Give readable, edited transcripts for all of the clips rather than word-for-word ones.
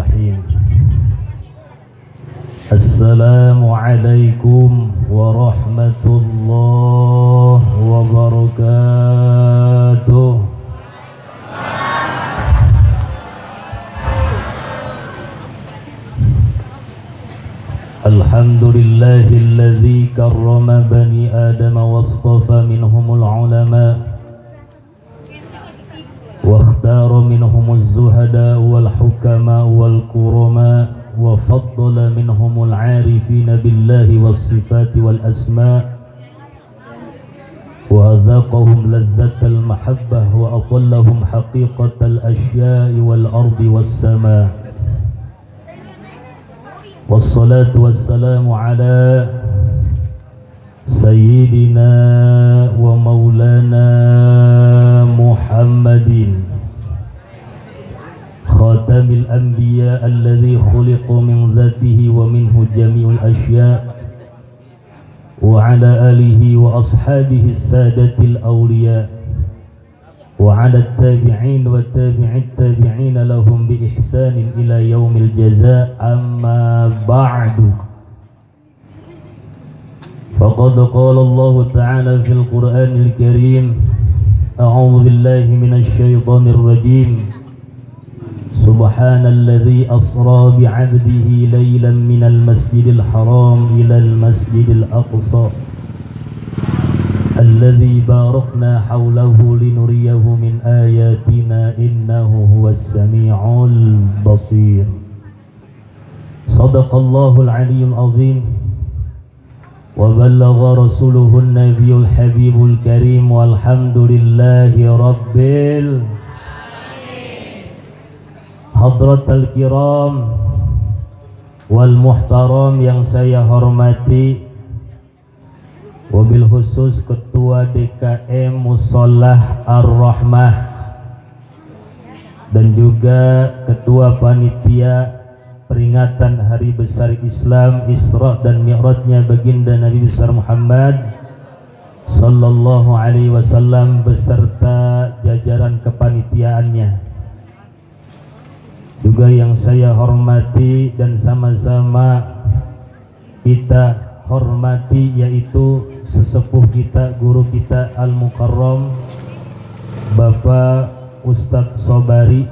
Bismillahirrahmanirrahim. Assalamualaikum warahmatullahi wabarakatuh. Alhamdulillahilladzi karrama bani Adam wastafa minhumul ulama واختار منهم الزهداء والحكماء والكرماء وفضل منهم العارفين بالله والصفات والأسماء وأذاقهم لذة المحبة وأطلهم حقيقة الأشياء والأرض والسماء والصلاة والسلام على سيدنا ومولانا محمد خاتم الأنبياء الذي خلق من ذاته ومنه جميع الأشياء وعلى آله وأصحابه السادة الأولياء وعلى التابعين وتابع التابعين لهم بإحسان إلى يوم الجزاء أما بعد فقد قال الله تعالى في القرآن الكريم أعوذ بالله من الشيطان الرجيم سبحان الذي أسرى بعبده ليلا من المسجد الحرام إلى المسجد الأقصى الذي باركنا حوله لنريه من آياتنا إنه هو السميع البصير صدق الله العلي العظيم وبلغ رسوله النبي الحبيب الكريم والحمد لله رب حضرة الكرام والmuhtaram yang saya hormati, wabil khusus Ketua DKM Musholah Ar-Rahmah dan juga Ketua Panitia peringatan Hari Besar Islam Isra dan Mi'rajnya baginda Nabi besar Muhammad sallallahu alaihi wasallam beserta jajaran kepanitiaannya, juga yang saya hormati dan sama-sama kita hormati yaitu sesepuh kita, guru kita Al-Mukarram Bapak Ustadz Sobari,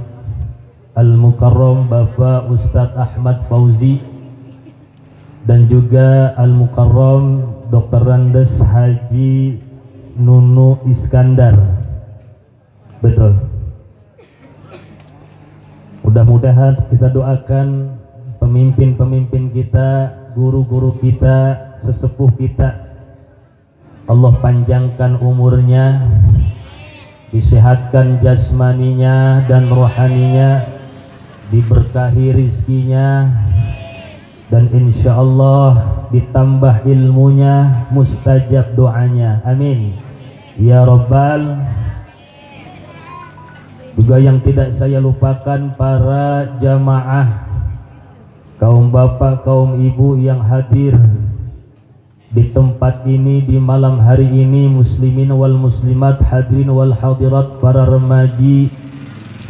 Al-Mukarram Bapak Ustadz Ahmad Fauzi, dan juga Al-Mukarram Dr. Randes Haji Nunu Iskandar. Betul. Mudah-mudahan kita doakan pemimpin-pemimpin kita, guru-guru kita, sesepuh kita, Allah panjangkan umurnya, disehatkan jasmaninya dan rohaninya, diberkahi rizkinya, dan insya Allah ditambah ilmunya, mustajab doanya, amin ya rabbal. Juga yang tidak saya lupakan para jamaah, kaum bapak, kaum ibu yang hadir di tempat ini di malam hari ini, muslimin wal muslimat, hadirin wal hadirat, para remaji,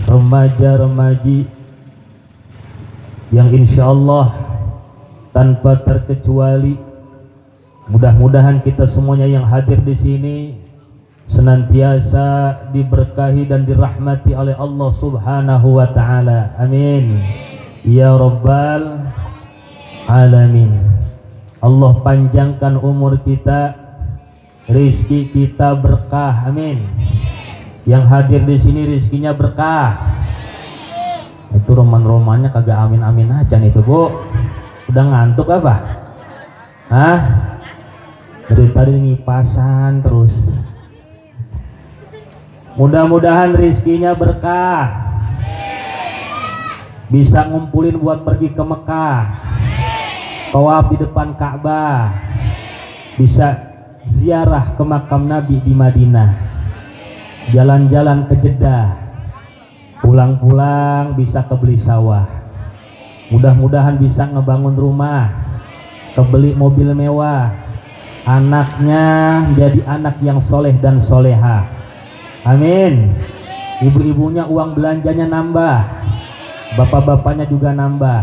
remaja-remaji yang insya Allah tanpa terkecuali mudah-mudahan kita semuanya yang hadir di sini senantiasa diberkahi dan dirahmati oleh Allah Subhanahu wa taala. Amin ya rabbal alamin. Allah panjangkan umur kita, rizki kita berkah, amin. Yang hadir di sini rizkinya berkah. Itu roman-romannya kagak amin-amin aja nih tuh, Bu. Udah ngantuk apa? Hah? Dari tadi ngipasan terus. Mudah-mudahan rizkinya berkah, bisa ngumpulin buat pergi ke Mekah, tawaf di depan Ka'bah, bisa ziarah ke makam Nabi di Madinah, jalan-jalan ke Jeddah, pulang-pulang bisa kebeli sawah, mudah-mudahan bisa ngebangun rumah, kebeli mobil mewah, anaknya jadi anak yang soleh dan soleha, amin. Ibu-ibunya uang belanjanya nambah, bapak-bapaknya juga nambah.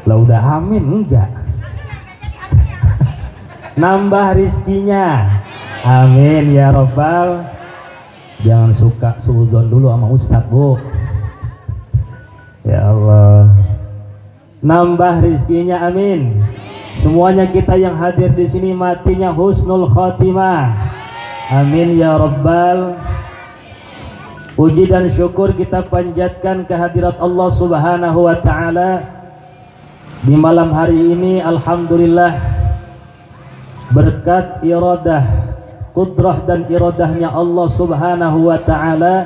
Lah udah amin enggak? Nambah rizkinya, amin ya robbal. Jangan suka suudzon dulu sama ustaz, Bu. Ya Allah, nambah rizkinya, amin. Semuanya kita yang hadir di sini matinya husnul khotimah, amin ya robbal. Puji dan syukur kita panjatkan kehadirat Allah Subhanahu wa Ta'ala di malam hari ini. Alhamdulillah, berkat iradah, kudrah dan iradahnya Allah Subhanahu wa Ta'ala,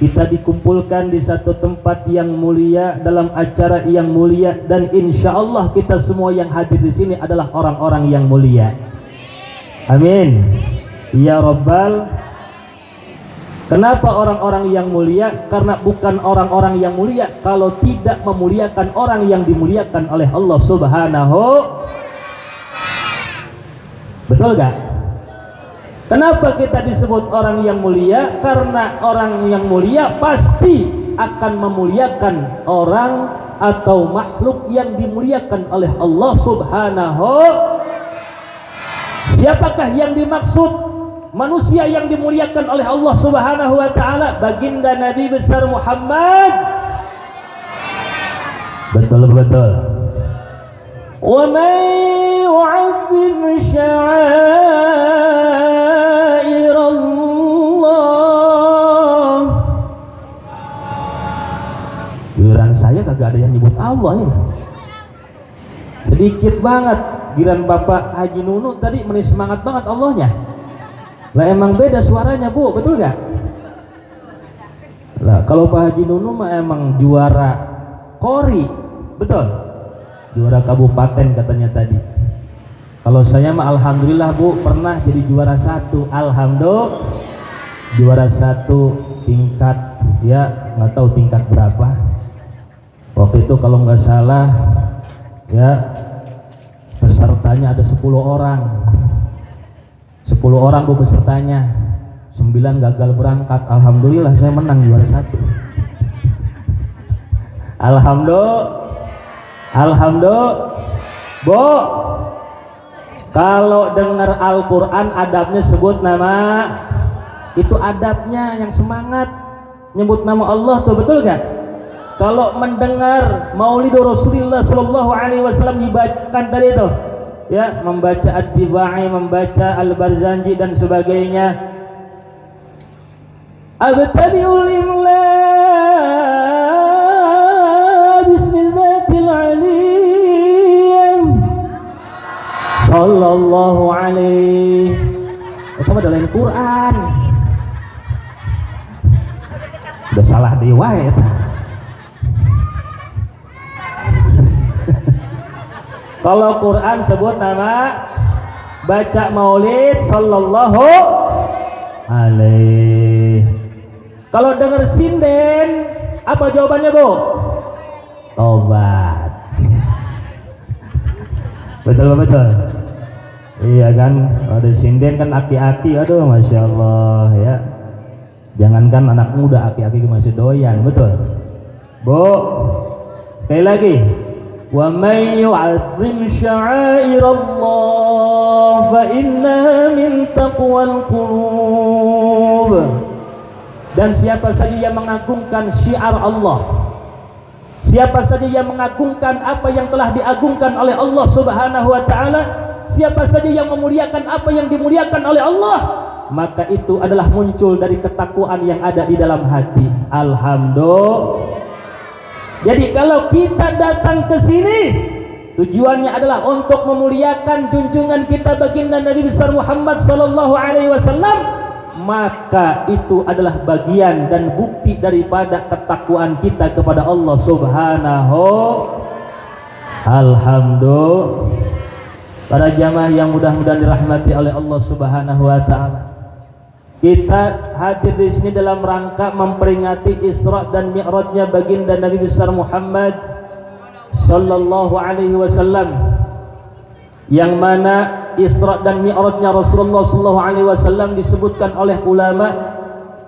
kita dikumpulkan di satu tempat yang mulia dalam acara yang mulia, dan insya Allah kita semua yang hadir di sini adalah orang-orang yang mulia. Amin ya Rabbal. Kenapa orang-orang yang mulia? Karena bukan orang-orang yang mulia kalau tidak memuliakan orang yang dimuliakan oleh Allah Subhanahu. Betul gak? Kenapa kita disebut orang yang mulia? Karena orang yang mulia pasti akan memuliakan orang atau makhluk yang dimuliakan oleh Allah Subhanahu. Siapakah yang dimaksud manusia yang dimuliakan oleh Allah Subhanahu wa Ta'ala? Baginda Nabi besar Muhammad. Betul-betul. Wa man yu'azzim sya'airallah. Giliran saya kagak ada yang nyebut Allah ini. Sedikit banget. Giliran Bapak Haji Nunu tadi semangat banget Allahnya. Lah emang beda suaranya, Bu, betul gak? Lah kalau Pak Haji Nunu mah emang juara Kori, betul? Juara kabupaten katanya tadi. Kalau saya mah alhamdulillah, Bu, pernah jadi juara 1. Alhamdulillah, juara 1 tingkat, ya nggak tahu tingkat berapa. Waktu itu kalau nggak salah, ya pesertanya ada 10 orang. 10 orang, Bu, pesertanya. 9 gagal berangkat. Alhamdulillah saya menang juara 1. Alhamdulillah. Bu, kalau dengar Al-Quran adabnya sebut nama. Itu adabnya, yang semangat nyebut nama Allah tuh, betul gak? Kalau mendengar Maulid Rasulullah Sallallahu Alaihi Wasallam dibacakan tadi itu, ya, membaca Ad-Dibai, membaca Al-Barzanji dan sebagainya. Abtadi'ul imla bismillahil alim sallallahu alaihi. Itu mah dalam Quran. Udah salah riwayat. Kalau Quran sebut nama, baca Maulid sallallahu alaihi. Kalau dengar sinden, apa jawabannya, Bu? Tobat. Betul. Iya kan, ada sinden kan aki-aki, aduh masya Allah ya. Jangankan anak muda, aki-aki masih doyan, betul. Bu, sekali lagi. Wa may yu'azzim sya'airallah fa innaha min taqwal qulub. Dan siapa saja yang mengagungkan syiar Allah, siapa saja yang mengagungkan apa yang telah diagungkan oleh Allah Subhanahu wa Ta'ala, siapa saja yang memuliakan apa yang dimuliakan oleh Allah, maka itu adalah muncul dari ketakwaan yang ada di dalam hati. Alhamdulillah. Jadi kalau kita datang ke sini, tujuannya adalah untuk memuliakan junjungan kita baginda Nabi besar Muhammad sallallahu alaihi wasallam, maka itu adalah bagian dan bukti daripada ketakwaan kita kepada Allah Subhanahu. Alhamdulillah. Para jamaah yang mudah-mudahan dirahmati oleh Allah Subhanahu wa Ta'ala, kita hadir di sini dalam rangka memperingati Isra dan Mi'rajnya baginda Nabi besar Muhammad sallallahu alaihi wasallam, yang mana Isra dan Mi'rajnya Rasulullah sallallahu alaihi wasallam disebutkan oleh ulama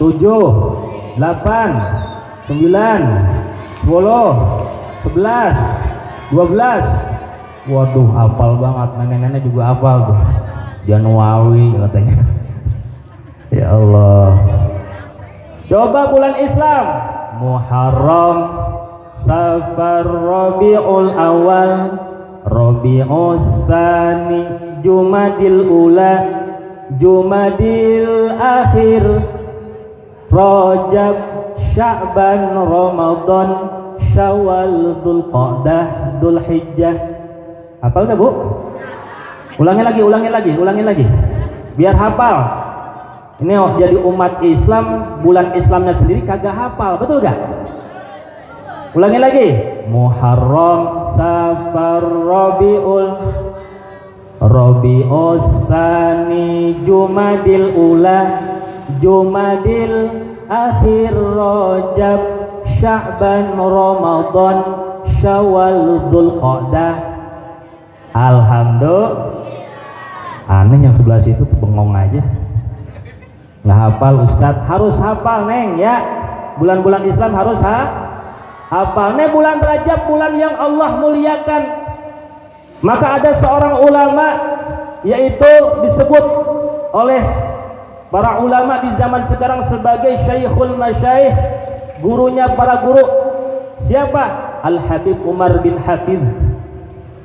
7, 8, 9, 10, 11, 12. Waduh, hafal banget. Nenek-nenek juga hafal tuh. Januari katanya. Ya Allah. Coba bulan Islam: Muharram, Safar, Rabiul Awal, Rabiul Tsani, Jumadil Ula, Jumadil Akhir, Rajab, Sya'ban, Ramadan, Syawal, Dzulqa'dah, Dzulhijjah. Hafal enggak, Bu? Ulangi lagi. Biar hafal. Ini jadi umat Islam, bulan Islamnya sendiri kagak hafal, betul gak? Ulangi lagi: Muharram, Safar, Rabiul Tsani, Jumadil Ula, Jumadil Akhir, Rajab, Sya'ban, Ramadan, Syawal, Dzulqa'dah. Alhamdulillah. Aneh yang sebelah situ tuh bengong aja, nggak hafal. Ustadz harus hafal neng ya, bulan-bulan Islam harus hafal. Nih bulan Rajab, bulan yang Allah muliakan. Maka ada seorang ulama, yaitu disebut oleh para ulama di zaman sekarang sebagai Syekhul Masyaikh, gurunya para guru. Siapa? Al-Habib Umar bin Hafiz,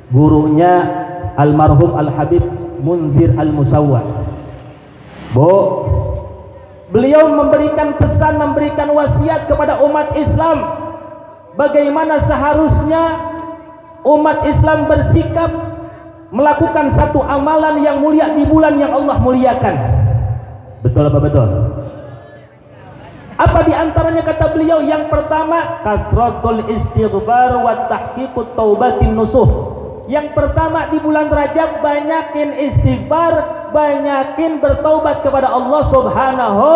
gurunya almarhum Al-Habib Munzir Al-Musawwa. Beliau memberikan pesan, memberikan wasiat kepada umat Islam bagaimana seharusnya umat Islam bersikap melakukan satu amalan yang mulia di bulan yang Allah muliakan. Betul apa betul? Apa diantaranya kata beliau? Yang pertama, kathratul istighfar wa tahqiqut taubatin nusuh. Yang pertama di bulan Rajab, banyakin istighfar, banyakin bertaubat kepada Allah Subhanahu.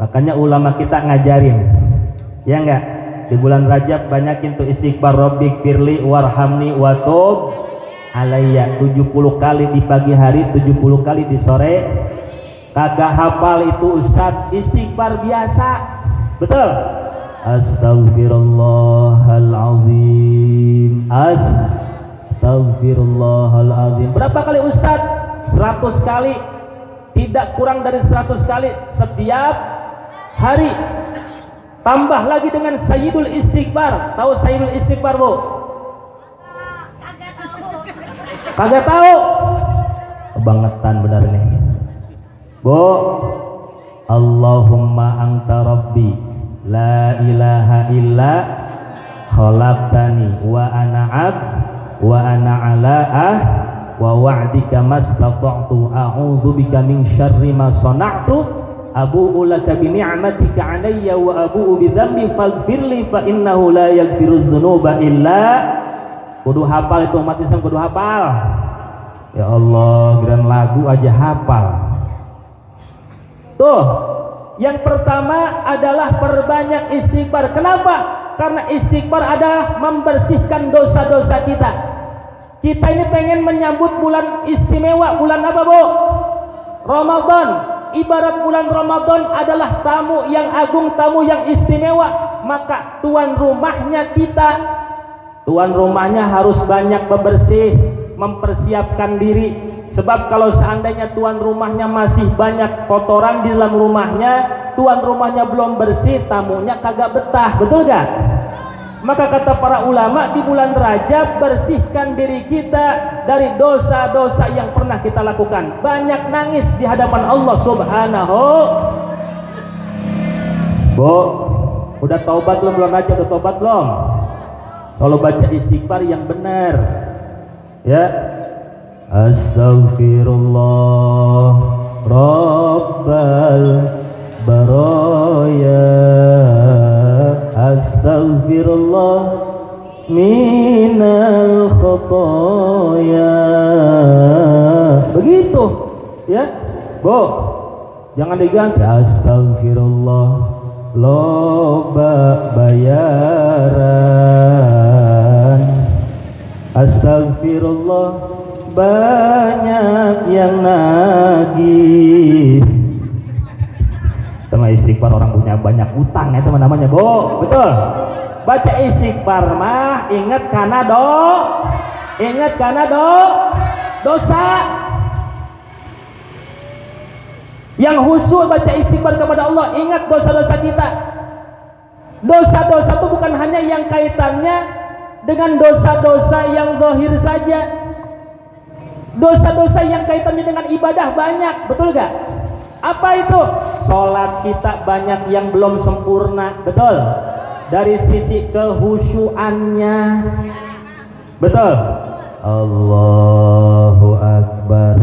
Makanya ulama kita ngajarin, ya enggak? Di bulan Rajab banyakin tuh istighfar, Rabbik firli warhamni wa tub alayya, 70 kali di pagi hari, 70 kali di sore. Kagak hafal itu Ustadz, istighfar biasa. Betul? Astaghfirullahaladzim, astaghfirullahaladzim. Berapa kali Ustadz? 100 kali, tidak kurang dari 100 kali setiap hari. Tambah lagi dengan Sayyidul Istighfar. Tahu Sayyidul Istighfar, Bu? Kagak tahu? Kebangetan benar nih, Bu. Allahumma anta rabbi la ilaha illa khalaqtani wa ana abd wa ana ala wa wa'dika mastata'tu a'udzu bika min syarri ma sana'tu abu'u laka bi ni'matika 'alayya wa abu'u bi dzambi faghfirli fa innahu la yaghfirudz dzunuba illa. Kudu hafal itu umat Islam, kudu hafal. Ya Allah, kirain lagu aja hafal. Tuh, yang pertama adalah perbanyak istighfar. Kenapa? Karena istighfar adalah membersihkan dosa-dosa kita. Kita ini pengen menyambut bulan istimewa. Bulan apa, Bu? Ramadan. Ibarat bulan Ramadan adalah tamu yang agung, tamu yang istimewa. Maka tuan rumahnya kita, tuan rumahnya harus banyak bebersih, mempersiapkan diri. Sebab kalau seandainya tuan rumahnya masih banyak kotoran di dalam rumahnya, tuan rumahnya belum bersih, tamunya kagak betah. Betul gak? Maka kata para ulama, di bulan Rajab bersihkan diri kita dari dosa-dosa yang pernah kita lakukan. Banyak nangis di hadapan Allah Subhanahu. Bu, udah taubat belum bulan Rajab? Udah taubat belum? Kalau baca istighfar yang benar, ya. Astaghfirullah Rabbal baraya, astaghfirullah minal khotoya. Begitu ya, Bu, jangan diganti astaghfirullah loba bayaran, astaghfirullah banyak yang nagih. Sama istighfar orang punya banyak utang itu namanya, Bu. Betul? Baca istighfar mah ingat karena dosa. Yang khusyuk baca istighfar kepada Allah, ingat dosa-dosa kita. Dosa-dosa itu bukan hanya yang kaitannya dengan dosa-dosa yang zahir saja. Dosa-dosa yang kaitannya dengan ibadah banyak, betul gak? Apa itu? Sholat kita banyak yang belum sempurna, betul? Dari sisi kehusyuannya, betul? Allahu Akbar.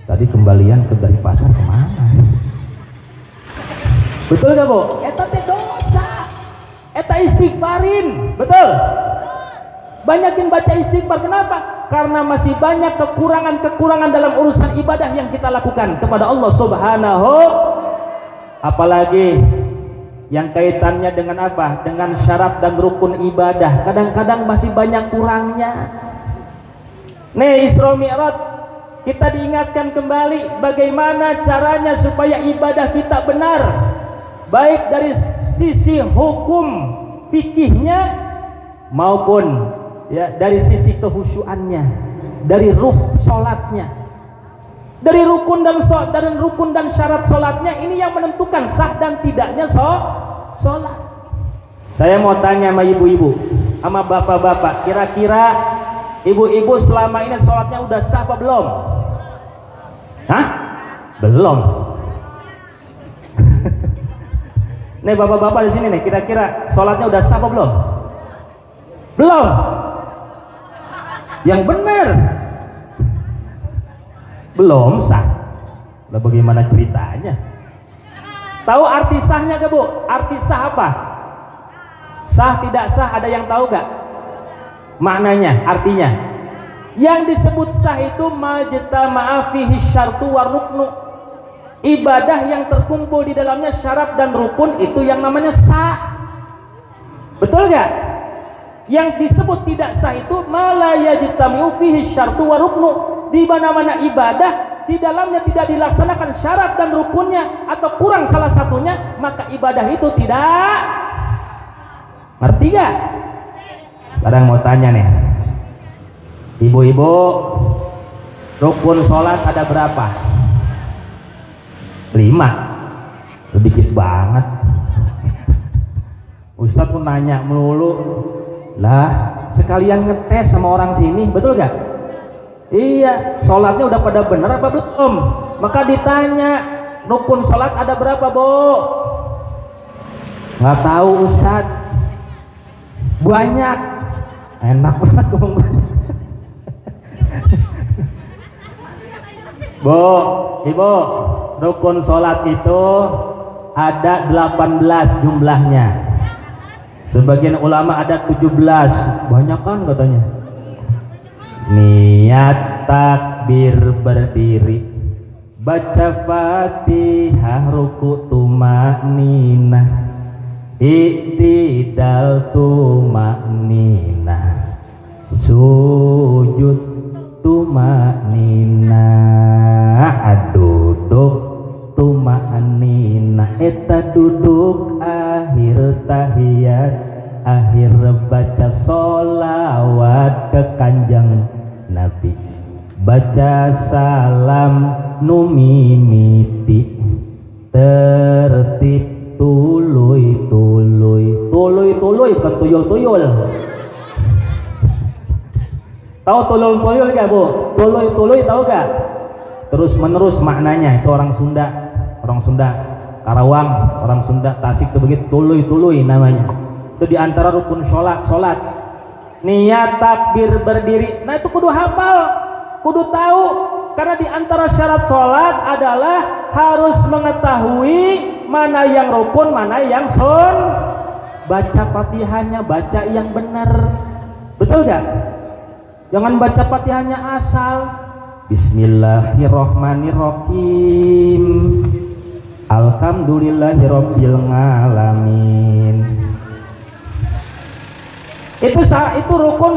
Tadi kembalian dari pasar kemana? Betul gak, Bu? Eta teh dosa, eta istighfarin, betul? Banyakin baca istighfar. Kenapa? Karena masih banyak kekurangan-kekurangan dalam urusan ibadah yang kita lakukan kepada Allah Subhanahu. apalagi yang kaitannya dengan apa? Dengan syarat dan rukun ibadah, kadang-kadang masih banyak kurangnya. Nih Isra Mi'raj, kita diingatkan kembali bagaimana caranya supaya ibadah kita benar, baik dari sisi hukum fikihnya maupun ya dari sisi kehusyuannya, dari ruh sholatnya, dari rukun dan syarat sholatnya. Ini yang menentukan sah dan tidaknya sholat. Saya mau tanya sama ibu-ibu, sama bapak-bapak, kira-kira ibu-ibu selama ini sholatnya udah sah apa belum? Hah? Belum. Nih bapak-bapak di sini nih, kira-kira sholatnya udah sah apa belum? Belum. Yang benar belum sah. Lah bagaimana ceritanya? Tahu arti sahnya gak bu? Arti sah apa? Sah tidak sah ada yang tahu gak? Maknanya, artinya. Yang disebut sah itu majtama'a fihi syartu wa ruknu. Ibadah yang terkumpul di dalamnya syarat dan rukun itu yang namanya sah. Betul gak? Yang disebut tidak sah itu ma la yajtami'u fihi syartu wa ruknu. Di mana-mana ibadah di dalamnya tidak dilaksanakan syarat dan rukunnya atau kurang salah satunya, maka ibadah itu tidak. Ngerti gak? Kadang mau tanya nih, ibu-ibu, rukun sholat ada berapa? 5. Sedikit banget. Ustadz pun nanya melulu, lah sekalian ngetes sama orang sini, betul gak? Iya, sholatnya udah pada bener apa belum? Maka ditanya, rukun sholat ada berapa, Bo? Nggak tahu, Ustadz. Banyak. Enak banget ngomong banyak. Bo, Ibu, rukun sholat itu ada 18 jumlahnya. Sebagian ulama ada 17. Banyak kan katanya. Niat takbir berdiri, baca Fatihah, ruku tumakninah, i'tidal tumakninah, sujud tumakninah, duduk tumakninah. Eta duduk akhir tahiyat, akhir baca sholawat ke kanjeng Nabi, baca salam numimiti, tertib tuluy bukan tuyul. Tahu tulul gak bu? Tuluy tahu gak? Terus menerus maknanya itu orang Sunda Karawang, orang Sunda Tasik itu begitu, tuluy namanya. Itu diantara rukun sholat. Niat takbir berdiri, nah itu kudu hafal, kudu tahu, karena diantara syarat sholat adalah harus mengetahui mana yang rukun, mana yang baca Fatihahnya, baca yang benar, betul gak? Jangan baca Fatihahnya asal. Bismillahirrohmanirrohim, alhamdulillahirabbil alamin. Itu rukun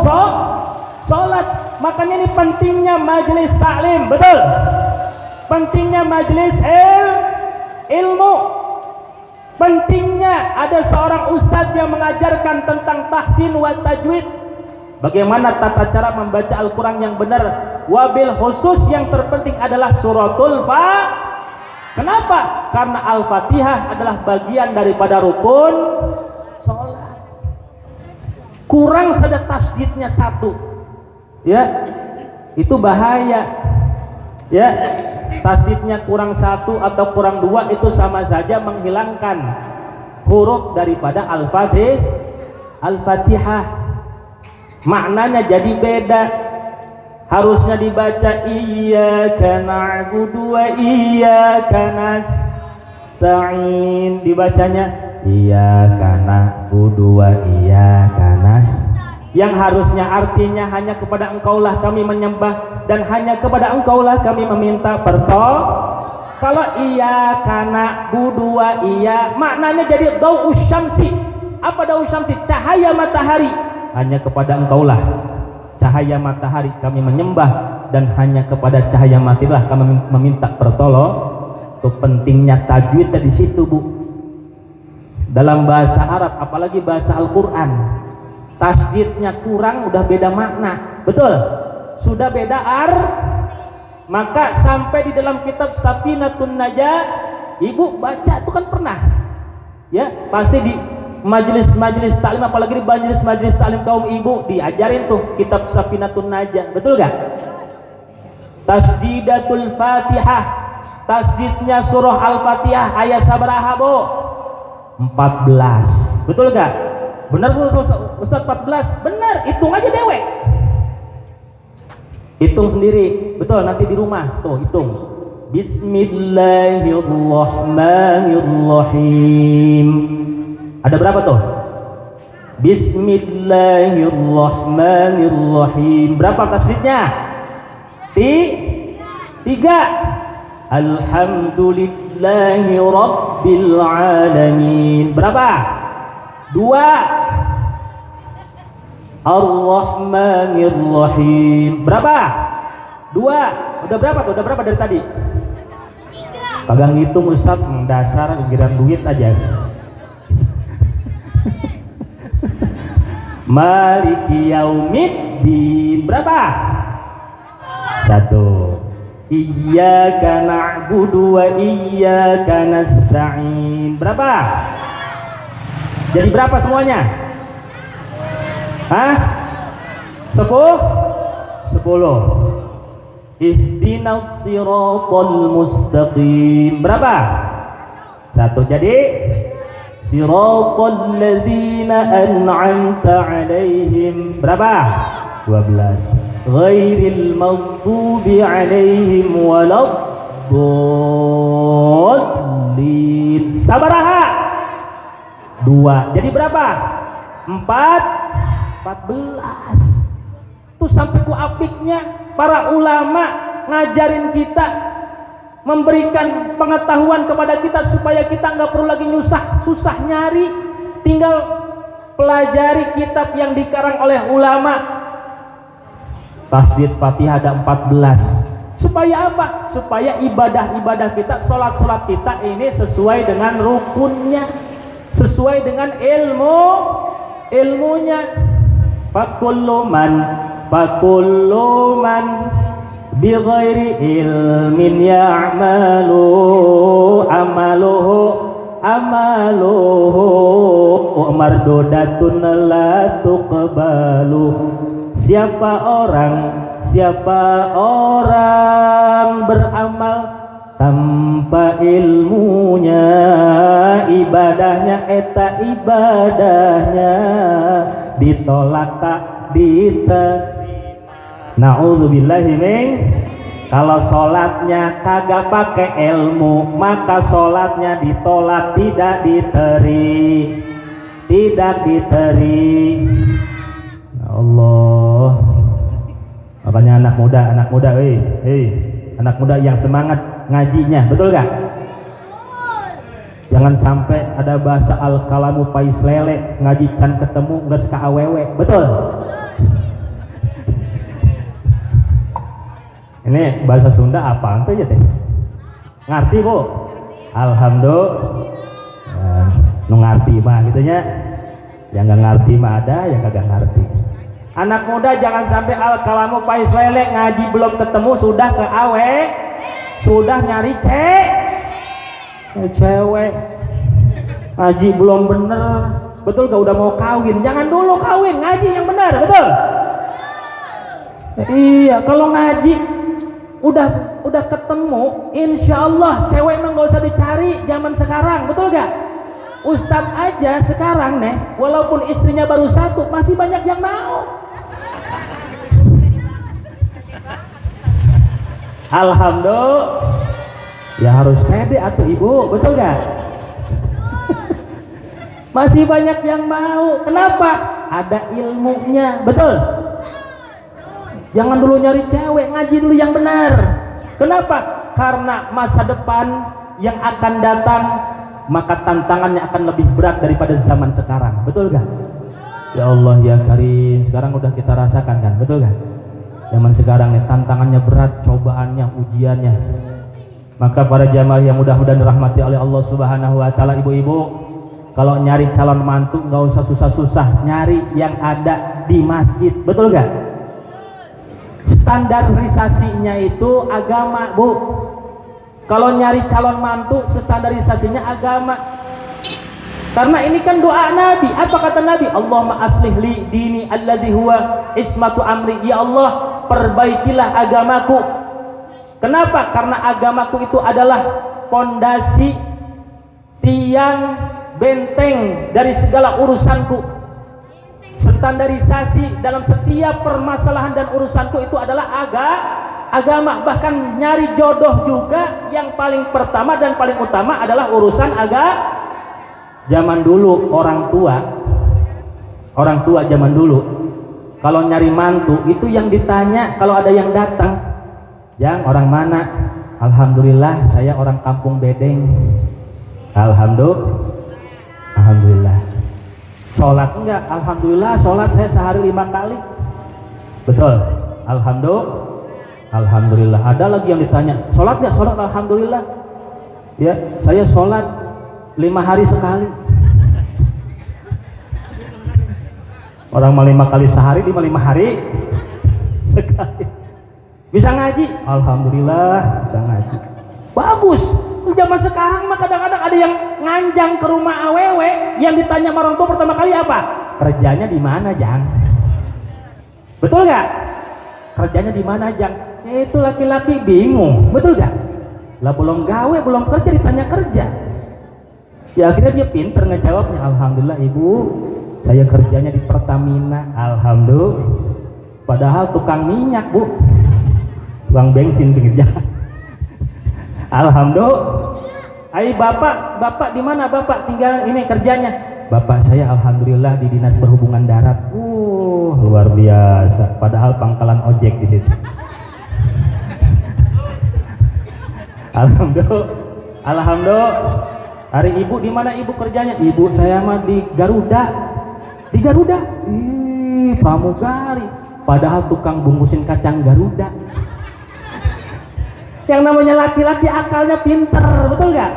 sholat. Makanya ini pentingnya majelis taklim, betul? Pentingnya majelis ilmu. Pentingnya ada seorang ustadz yang mengajarkan tentang tahsin wa tajwid, bagaimana tata cara membaca Al-Quran yang benar. Wabil khusus yang terpenting adalah suratul Kenapa? Karena Al-Fatihah adalah bagian daripada rukun sholat. Kurang saja tasdidnya 1, ya itu bahaya, ya tasdidnya kurang 1 atau kurang 2 itu sama saja menghilangkan huruf daripada Al-Fatihah. Maknanya jadi beda. Harusnya dibaca iyyaka na'budu wa iyyaka nasta'in, dibacanya iyyaka na'budu wa iyyaka nasta'in, yang harusnya artinya hanya kepada engkaulah kami menyembah dan hanya kepada engkaulah kami meminta pertolongan. Kalau iya karena budua iya maknanya jadi daus syamsi. Apa daus syamsi? Cahaya matahari. Hanya kepada engkaulah cahaya matahari kami menyembah, dan hanya kepada cahaya mataharilah kami meminta pertolongan. Tuh pentingnya tajwid di situ, Bu. Dalam bahasa Arab apalagi bahasa Al-Qur'an, tasdidnya kurang udah beda makna. Betul? Sudah beda maka sampai di dalam kitab Safinatun Najah, Ibu baca itu kan pernah. Ya, pasti di majelis-majelis taklim, apalagi di majelis-majelis taklim kaum ibu diajarin tuh kitab Safinatun Najah. Betul gak? Tasdidatul Fatihah, tasdidnya surah Al-Fatihah ayat sabaraha, Bu? 14. Betul gak? Benar Ustaz 14? Benar, hitung aja dewek. Hitung sendiri, betul, nanti di rumah tuh hitung. Bismillahirrahmanirrahim. Ada berapa tuh? Bismillahirrahmanirrahim. Berapa tasdidnya? 3. Alhamdulillahi rabbil alamin. Berapa? 2. Ar-Rahmanir-Rahim. Berapa? 2. Udah berapa tuh? Udah berapa dari tadi? 3. Kagak ngitung Ustaz, dasar giran duit aja. Maliki yaumiddin. Berapa? 1. Iyyaka na'budu wa iyyaka nasta'in. Berapa? Jadi berapa semuanya? Hah? 10? Ihdinas siratal mustaqim. Berapa? 1. Jadi siratal ladzina an'amta 'alaihim. Berapa? 12. Ghairil maghdubi 'alaihim waladdallin. Sabaraha? 2. Jadi berapa? 14. Tuh sampai ku apiknya para ulama ngajarin kita, memberikan pengetahuan kepada kita supaya kita nggak perlu lagi susah nyari, tinggal pelajari kitab yang dikarang oleh ulama. Tasdid Fatihah ada 14. Supaya apa? Supaya ibadah-ibadah kita, sholat-sholat kita ini sesuai dengan rukunnya, sesuai dengan ilmunya. Fakullu man bighairi ilmin ya'malu amaluhu mardudatun la tuqbalu. Siapa orang beramal tanpa ilmunya, ibadahnya ditolak tak diterima. Na'udzubillahi min. Kalau sholatnya kagak pakai ilmu, maka sholatnya ditolak, tidak diterima. Allah. Makanya anak muda, anak muda yang semangat ngajinya, betul gak? Jangan sampai ada bahasa al-kalamu pais lele, ngaji can ketemu nges ka awewe. Betul? Ini bahasa Sunda apa tuh ya teh? Ngerti, Bu? Alhamdulillah. Nu ngerti mah gitunya. Yang nggak ngerti mah ada, yang kagak ngerti. Anak muda jangan sampai al-kalamu pais lele, ngaji belum ketemu sudah ke awe, sudah nyari cewek, ngaji belum bener. Betul gak? Udah mau kawin, jangan dulu kawin, ngaji yang benar. Betul? Iya, kalau ngaji udah ketemu, insya Allah cewek emang gak usah dicari zaman sekarang. Betul gak? Ustadz aja sekarang nih, walaupun istrinya baru 1 masih banyak yang mau. Alhamdulillah. Ya harus pede atuh ibu, betul gak? Masih banyak yang mau. Kenapa? Ada ilmunya, betul? Jangan dulu nyari cewek, ngaji dulu yang benar. Kenapa? Karena masa depan yang akan datang, maka tantangannya akan lebih berat daripada zaman sekarang. Betul gak? Ya Allah ya Karim, sekarang udah kita rasakan kan, betul gak? Zaman sekarang nih tantangannya berat, cobaannya, ujiannya. Maka para jamaah yang mudah-mudahan dirahmati oleh Allah Subhanahu wa taala, ibu-ibu, kalau nyari calon mantu nggak usah susah-susah, nyari yang ada di masjid. Betul gak? Standarisasinya itu agama, Bu. Kalau nyari calon mantu standarisasinya agama. Karena ini kan doa Nabi. Apa kata Nabi? Allahumma aslih li dini alladzi huwa ismatu amri. Ya Allah, perbaikilah agamaku. Kenapa? Karena agamaku itu adalah pondasi, tiang, benteng dari segala urusanku. Standarisasi dalam setiap permasalahan dan urusanku itu adalah agama. Bahkan nyari jodoh juga yang paling pertama dan paling utama adalah urusan agama. Zaman dulu orang tua zaman dulu kalau nyari mantu itu yang ditanya kalau ada yang datang, "Jang, orang mana?" "Alhamdulillah, saya orang kampung Bedeng." Alhamdulillah. Sholat enggak? "Alhamdulillah, sholat saya sehari 5 kali." Betul. Alhamdulillah. Ada lagi yang ditanya, "Sholat enggak?" "Sholat, alhamdulillah." "Ya, saya sholat 5 hari sekali." Orang mah 5 kali sehari, 5 hari sekali. Bisa ngaji? Alhamdulillah, bisa ngaji. Bagus. Zaman sekarang mah kadang-kadang ada yang nganjang ke rumah awewe, yang ditanya sama orang tua pertama kali apa? "Kerjanya di mana, Jang?" Betul gak? Kerjanya di mana, Jang? Ya itu laki-laki bingung. Betul gak? Lah belum gawe, belum kerja ditanya kerja. Ya akhirnya dia pinter ngejawabnya, "Alhamdulillah Ibu, saya kerjanya di Pertamina." Alhamdulillah. Padahal tukang minyak, Bu, tukang bensin pinggir jalan. Alhamdulillah. "Ai bapak di mana bapak tinggal ini kerjanya?" "Bapak saya alhamdulillah di Dinas Perhubungan Darat." Luar biasa. Padahal pangkalan ojek di situ. Alhamdulillah. "Hari Ibu di mana Ibu kerjanya?" "Ibu saya mah di Garuda." "Di Garuda?" Pramugari. Padahal tukang bungkusin kacang Garuda. Yang namanya laki-laki akalnya pinter, betul gak?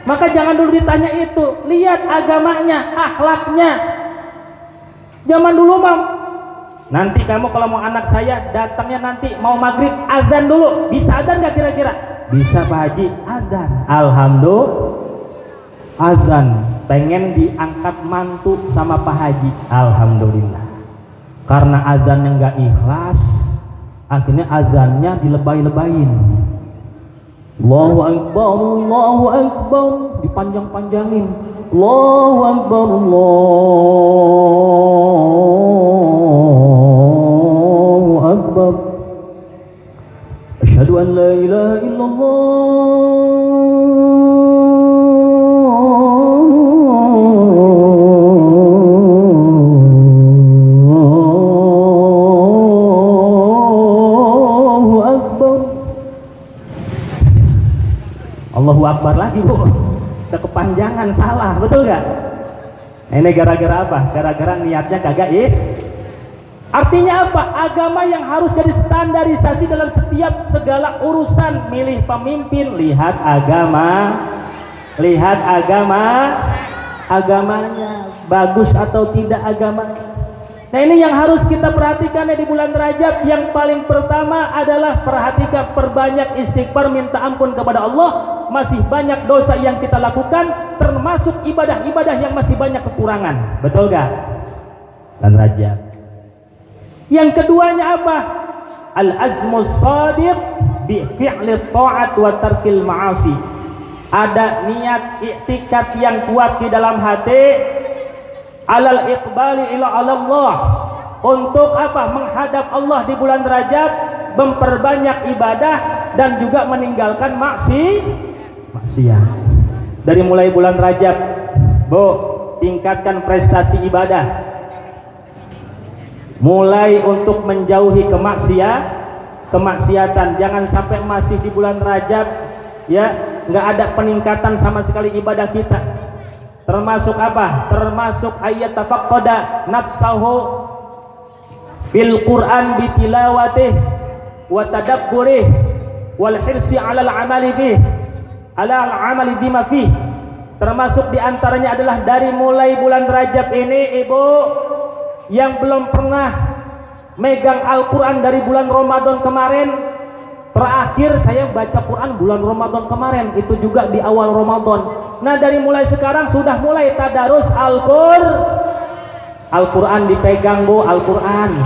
Maka jangan dulu ditanya itu, lihat agamanya, akhlaknya. Zaman dulu mah, nanti kamu kalau mau anak saya datangnya nanti mau maghrib, azan dulu. Bisa azan gak kira-kira? "Bisa Pak Haji." Azan. Alhamdulillah. Azan. Pengen diangkat mantu sama Pak Haji. Alhamdulillah. Karena azannya nggak ikhlas, akhirnya azannya dilebay-lebayin. Allahu Akbar, Allahu Akbar, dipanjang-panjangin. Allahu Akbar, Allahu Akbar. Asyhadu an la ilaha illallah. Allahu Akbar lagi, Bu. Udah kepanjangan, salah, betul gak? Ini gara-gara apa? Gara-gara niatnya kagak Artinya apa? Agama yang harus jadi standarisasi dalam setiap segala urusan. Milih pemimpin, lihat agamanya bagus atau tidak agamanya. Nah ini yang harus kita perhatikan ya di bulan Rajab. Yang paling pertama adalah perhatikan, perbanyak istighfar, minta ampun kepada Allah. Masih banyak dosa yang kita lakukan, termasuk ibadah-ibadah yang masih banyak kekurangan. Betul gak? Dan Rajab. Yang keduanya apa? Al-azmus shadiq bi fi'li ta'at wa tarkil ma'asi. Ada niat i'tikad yang kuat di dalam hati, alal iqbali ila Allah, untuk apa? Menghadap Allah di bulan Rajab, memperbanyak ibadah dan juga meninggalkan maksiat. Dari mulai bulan Rajab, Bu, tingkatkan prestasi ibadah. Mulai untuk menjauhi kemaksiatan. Jangan sampai masih di bulan Rajab ya nggak ada peningkatan sama sekali ibadah kita. Termasuk apa? Termasuk ayat tafaqqada nafsahu fil Quran bitilawatih wa tadabburih wal hirsi 'alal 'amali bih 'alal 'amali bima fih. Termasuk diantaranya adalah dari mulai bulan Rajab ini, ibu yang belum pernah megang Al-Quran dari bulan Ramadan kemarin, terakhir saya baca Quran bulan Ramadan kemarin, itu juga di awal Ramadan. Nah dari mulai sekarang sudah mulai tadarus Al-Quran dipegang bu, Al-Quran.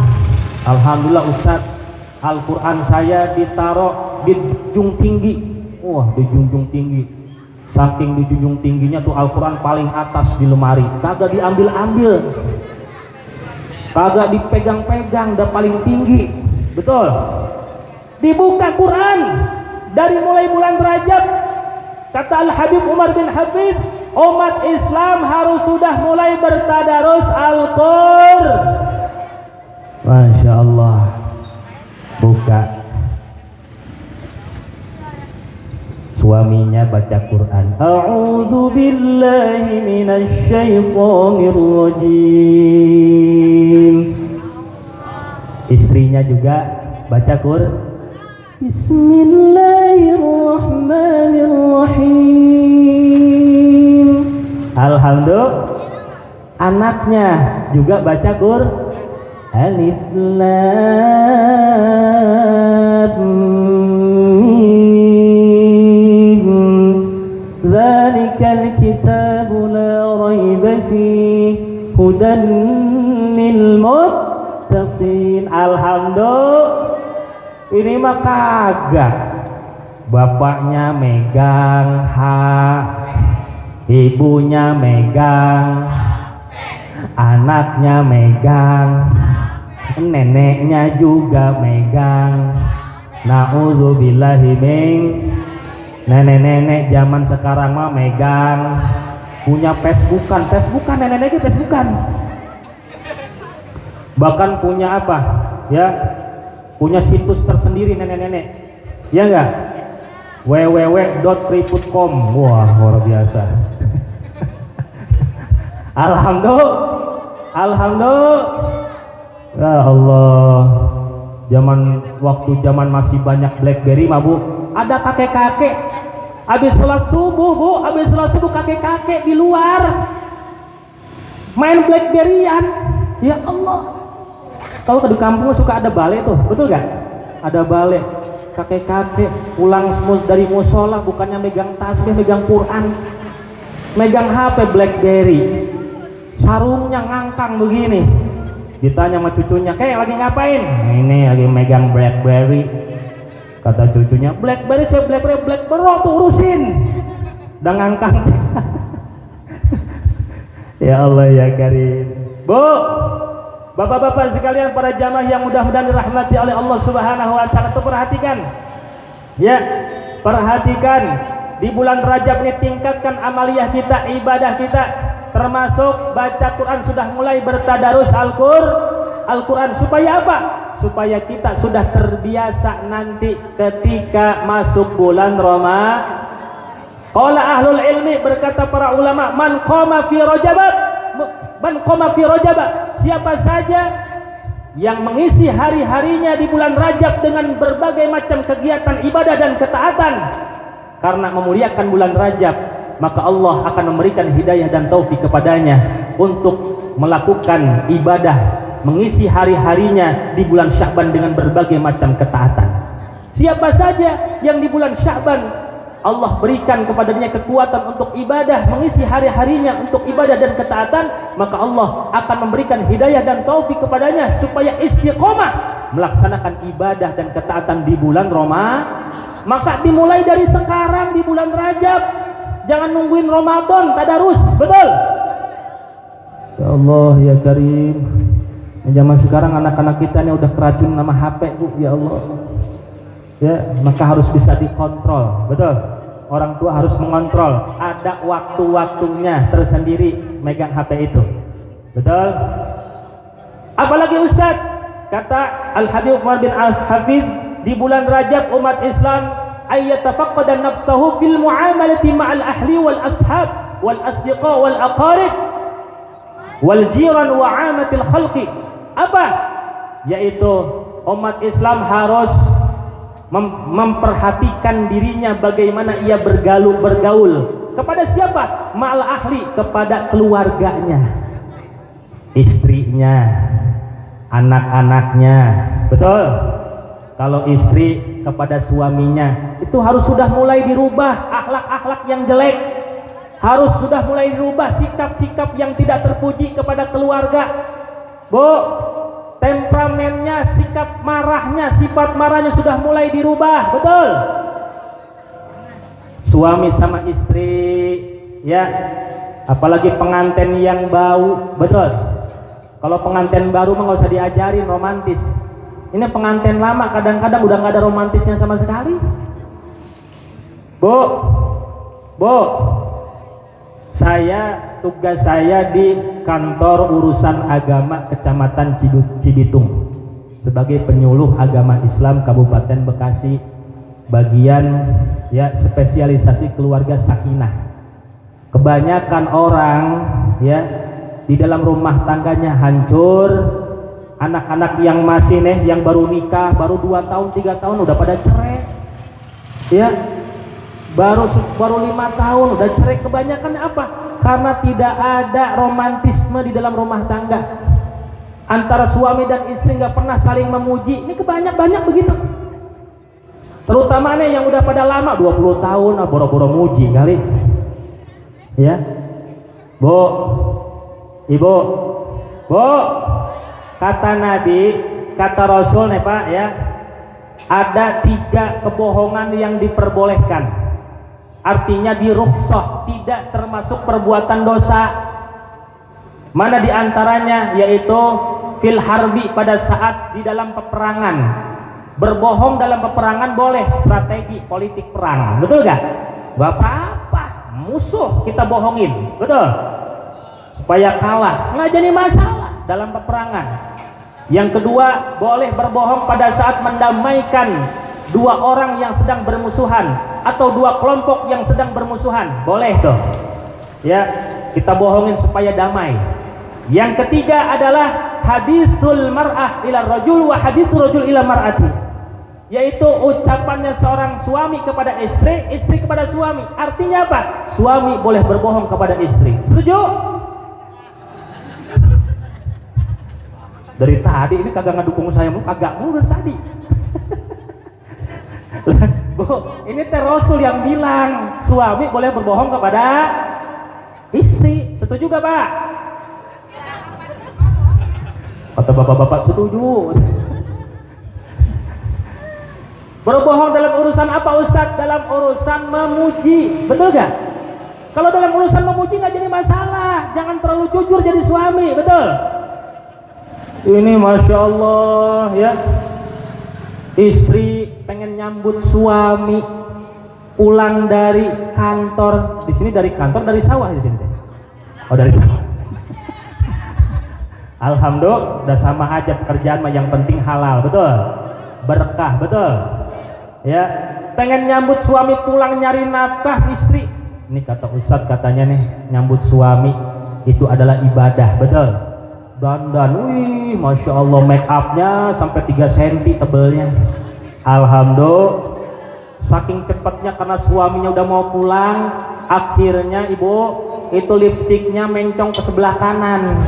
Alhamdulillah Ustaz, Al-Quran saya ditaruh di junjung tinggi. Wah, di junjung tinggi, saking di junjung tingginya tuh Al-Quran paling atas di lemari, kagak diambil-ambil, kagak dipegang-pegang, udah paling tinggi. Betul, dibuka Quran dari mulai bulan Rajab. Kata Al-Habib Umar bin Hafid, umat Islam harus sudah mulai bertadarus Al-Quran. Masya Allah. Buka, suaminya baca Quran, a'udzu billahi minasy syaithanir rajim. Istrinya juga baca Quran, bismillahirrahmanirrahim. Alhamdulillah. Anaknya juga baca Quran, alif lam mim dzalikal kitabu la raiba fihi hudan lil muttaqin. Alhamdulillah. Ini mah kagak, bapaknya megang H, ibunya megang, anaknya megang, neneknya juga megang. Na'udzubillahi min. Nenek-nenek zaman sekarang mah megang, punya Facebookan nenek-nenek Facebookan. Bahkan punya apa? Ya, punya situs tersendiri nenek-nenek. Ya enggak? www.priput.com. Wah, luar biasa. Alhamdulillah. Ya Allah. Waktu masih banyak BlackBerry mah Bu, ada kakek-kakek habis sholat subuh kakek-kakek di luar main BlackBerryan. Ya Allah. Kalau di kampung suka ada balai tuh, betul gak? Ada balai, kakek-kakek pulang dari musola bukannya megang tasbih, megang Quran, megang HP BlackBerry, sarungnya ngangkang begini. Ditanya sama cucunya, kayak lagi ngapain? Ini lagi megang BlackBerry. Kata cucunya, BlackBerry saya BlackBerry tuh urusin, udah ngangkang. Ya Allah ya Karim. Bu, bapak-bapak sekalian, para jamaah yang mudah-mudahan dirahmati oleh Allah Subhanahu wa taala, tuh perhatikan. Ya, perhatikan di bulan Rajab ini tingkatkan amaliyah kita, ibadah kita, termasuk baca Quran, sudah mulai bertadarus Al-Quran. Supaya apa? Supaya kita sudah terbiasa nanti ketika masuk bulan Ramadan. Qala ahlul ilmi, berkata para ulama, man qama fi Rajab, siapa saja yang mengisi hari-harinya di bulan Rajab dengan berbagai macam kegiatan ibadah dan ketaatan karena memuliakan bulan Rajab, maka Allah akan memberikan hidayah dan taufik kepadanya untuk melakukan ibadah, mengisi hari-harinya di bulan Sya'ban dengan berbagai macam ketaatan. Siapa saja yang di bulan Sya'ban Allah berikan kepadanya kekuatan untuk ibadah, mengisi hari-harinya untuk ibadah dan ketaatan, maka Allah akan memberikan hidayah dan taufik kepadanya supaya istiqomah melaksanakan ibadah dan ketaatan di bulan Ramadan. Maka dimulai dari sekarang di bulan Rajab, jangan nungguin Ramadan tadarus, betul? Ya Allah ya Karim. Zaman sekarang anak-anak kita ini udah keracun nama HP Bu, ya Allah. Ya, maka harus bisa dikontrol, betul? Orang tua harus mengontrol, ada waktu-waktunya tersendiri megang HP itu, betul? Apalagi Ustadz, kata Al-Habib Umar bin Hafid, di bulan Rajab umat Islam ayyatafaqqada nafsahu fil muamalati ma'al ahli wal ashab wal asdiqa wal aqarib wal jiran wa 'amatil khalqi. Apa? Yaitu umat Islam harus memperhatikan dirinya bagaimana ia bergaul kepada siapa? Ma'al ahli, kepada keluarganya, istrinya, anak-anaknya. Betul? Kalau istri kepada suaminya itu harus sudah mulai dirubah akhlak-akhlak yang jelek, harus sudah mulai dirubah sikap-sikap yang tidak terpuji kepada keluarga. Bu, temperamennya, sikap marahnya, sifat marahnya sudah mulai dirubah. Betul? Suami sama istri, ya, apalagi pengantin yang bau. Betul? Kalau pengantin baru mah nggak usah diajarin romantis. Ini pengantin lama kadang-kadang udah nggak ada romantisnya sama sekali. Bu, tugas saya di kantor urusan agama Kecamatan Cibitung sebagai penyuluh agama Islam Kabupaten Bekasi, bagian ya spesialisasi keluarga sakinah. Kebanyakan orang ya di dalam rumah tangganya hancur. Anak-anak yang masih yang baru nikah, baru 2 tahun 3 tahun udah pada cerai, ya, baru 5 tahun udah cerai. Kebanyakan apa? Karena tidak ada romantisme di dalam rumah tangga antara suami dan istri, nggak pernah saling memuji. Ini banyak begitu, terutama nih yang udah pada lama 20 tahun, boro-boro muji kali, ya. Bu, ibu, bu, kata Nabi, kata Rasul nih Pak ya, ada 3 kebohongan yang diperbolehkan, artinya dirukhsah, tidak termasuk perbuatan dosa. Mana diantaranya? Yaitu fil harbi, pada saat di dalam peperangan. Berbohong dalam peperangan boleh, strategi politik perang, betul gak? Gak apa-apa, musuh kita bohongin, betul? Supaya kalah, nggak jadi masalah dalam peperangan. Yang kedua, boleh berbohong pada saat mendamaikan 2 orang yang sedang bermusuhan atau 2 kelompok yang sedang bermusuhan, boleh tuh ya, kita bohongin supaya damai. Yang ketiga adalah hadithul mar'ah ila rajul wa hadithul rajul ila mar'ati, yaitu ucapannya seorang suami kepada istri, istri kepada suami. Artinya apa? Suami boleh berbohong kepada istri. Setuju? Dari tadi ini kagak ngedukung saya, kagak mulu dari tadi. Bu, ini Rasul yang bilang suami boleh berbohong kepada istri. Setuju gak Pak? Kata bapak-bapak setuju. Berbohong dalam urusan apa Ustadz? Dalam urusan memuji, betul gak? Kalau dalam urusan memuji gak jadi masalah, jangan terlalu jujur jadi suami, betul? Ini Masya Allah ya, istri pengen nyambut suami pulang dari kantor. Di sini dari kantor, dari sawah di sini. Oh, dari sawah. Alhamdulillah, udah sama aja pekerjaan mah, yang penting halal, betul? Berkah, betul? Ya, pengen nyambut suami pulang nyari nafkah istri. Ini kata Ustadz katanya nih, nyambut suami itu adalah ibadah, betul? Dandan, wih, Masya Allah, make upnya sampai 3 cm tebelnya. Alhamdulillah, saking cepatnya karena suaminya udah mau pulang, akhirnya ibu itu lipstiknya mencong ke sebelah kanan.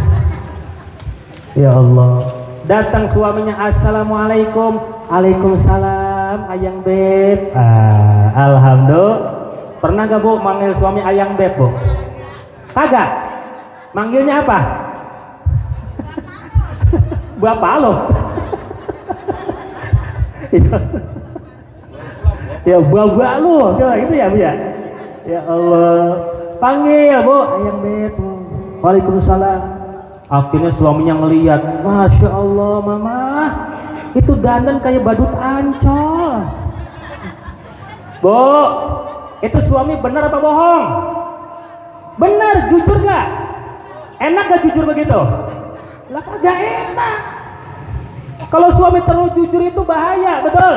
Ya Allah, datang suaminya, assalamualaikum. Waalaikumsalam ayang beb. Alhamdulillah. Pernah gak Bu manggil suami ayang beb Bu? Kagak? Manggilnya apa? Bapak lo. Ya bapak lu gitu ya Bu ya. Ya Allah, panggil Bu ayang beb. Waalaikumsalam. Akhirnya suaminya ngelihat, Masya Allah mama, itu dandan kayak badut Ancol. Bu, itu suami benar apa bohong? Benar, jujur gak? Enak gak jujur begitu? Lah kagak enak. Kalau suami terlalu jujur itu bahaya, betul.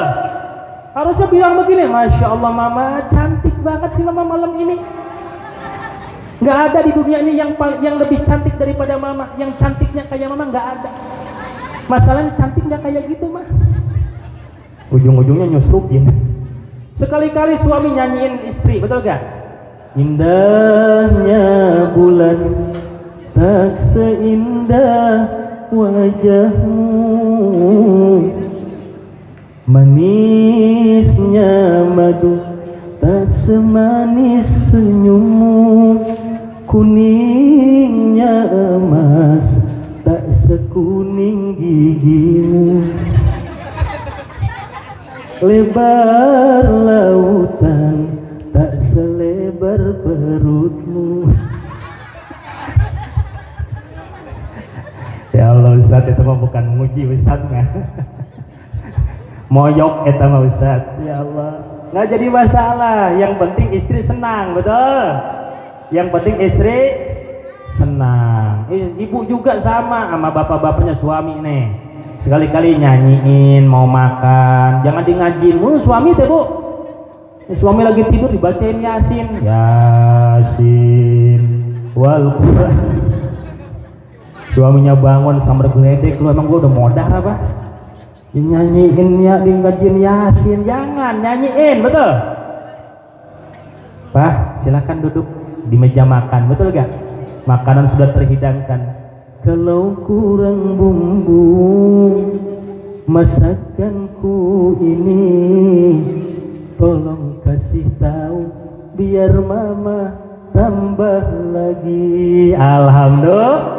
Harusnya bilang begini, Masya Allah mama cantik banget sih mama malam ini. Nggak ada di dunia ini yang lebih cantik daripada mama. Yang cantiknya kayak mama nggak ada. Masalahnya cantik nggak kayak gitu mah. Ujung-ujungnya nyusrukin. Sekali-kali suami nyanyiin istri, betul gak? Indahnya bulan tak seindah wajahmu, manisnya madu tak semanis senyummu, kuningnya emas tak sekuning gigimu, lebar lautan tak selebar perutmu. Ya Allah Ustaz, itu mah bukan menguji Ustaz mah. Moyok eta mah Ustaz. Ya Allah, nggak jadi masalah. Yang penting istri senang, betul. Yang penting istri senang. Ibu juga sama bapak-bapaknya suami nih. Sekali-kali nyanyiin mau makan, jangan di ngajiin mulu suami teh Bu. Suami lagi tidur dibacain Yasin, Yasin wal Quran. Suaminya bangun sambil geledek, lu emang gua udah modar apa? Nyanyiin ya, di ngajiin Yasin, jangan nyanyiin, betul? Pak, silakan duduk di meja makan, betul gak? Makanan sudah terhidangkan. Kalau kurang bumbu masakanku ini, tolong kasih tahu biar mama tambah lagi. Alhamdulillah.